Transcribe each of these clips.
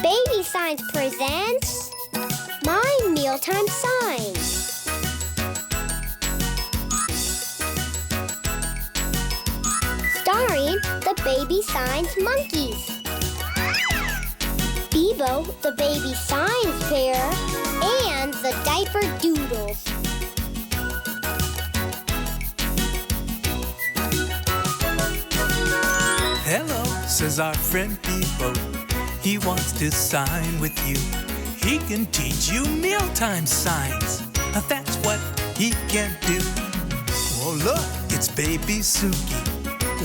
Baby Signs presents My Mealtime Signs. Starring the Baby Signs Monkeys, Bebo the Baby Signs Bear, and the Diaper Doodles. Hello, says our friend Bebo. He wants to sign with you. He can teach you mealtime signs. That's what he can do. Oh, look, it's baby Suki.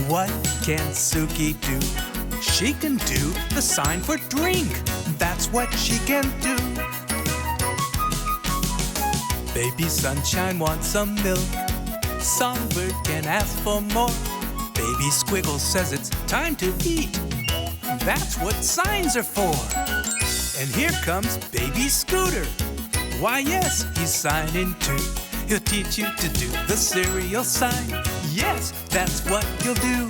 What can Suki do? She can do the sign for drink. That's what she can do. Baby Sunshine wants some milk. Songbird can ask for more. Baby Squiggle says it's time to eat. That's what signs are for. And here comes Baby Scooter. Why, yes, he's signing too. He'll teach you to do the cereal sign. Yes, that's what he'll do.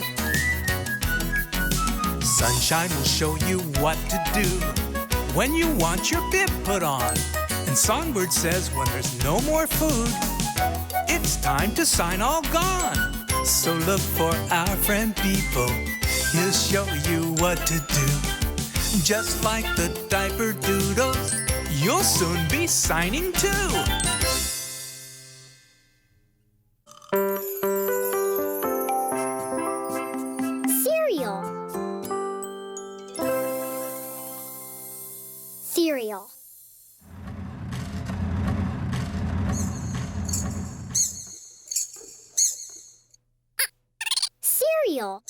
Sunshine will show you what to do when you want your bib put on. And Songbird says when there's no more food, it's time to sign all gone. So look for our friend Bebo. He'll show you what to do. Just like the Diaper Doodles, you'll soon be signing too. Cereal. Cereal. Cereal.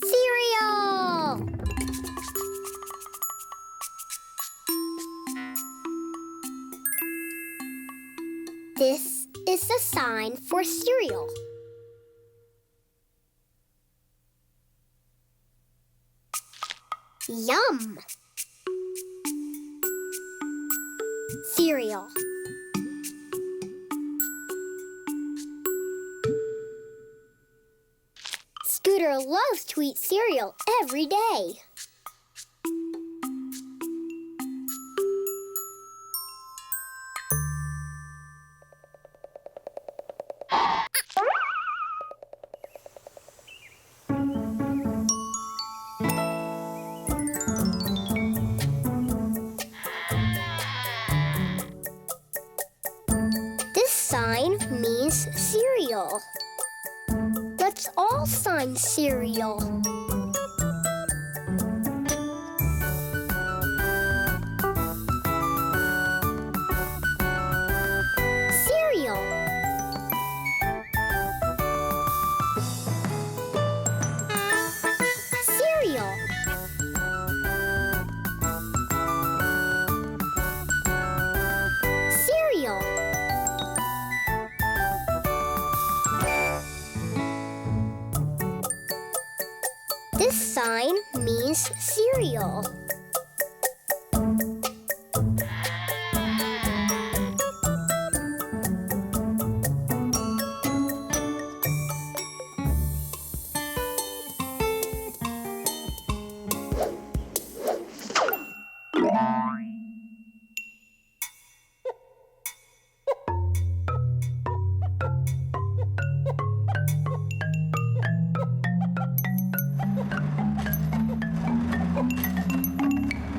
Cereal. This is the sign for cereal. Yum. Cereal. Scooter loves to eat cereal every day. This sign means cereal. Let's all sign cereal. Cereal. Cereal. Cereal. This sign means cereal.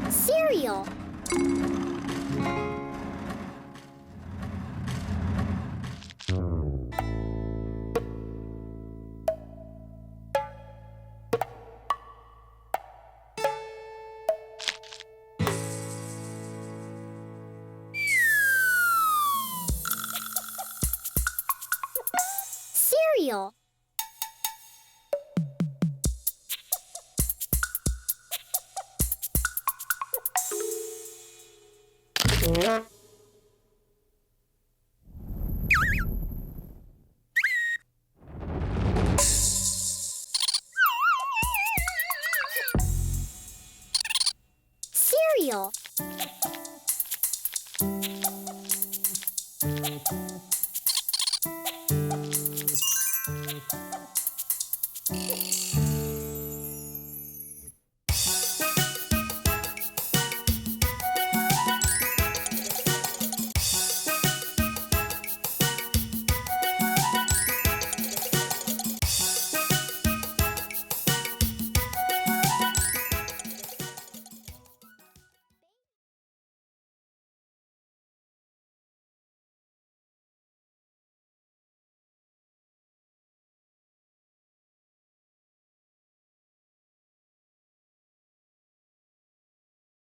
Cereal. Cereal. Yeah.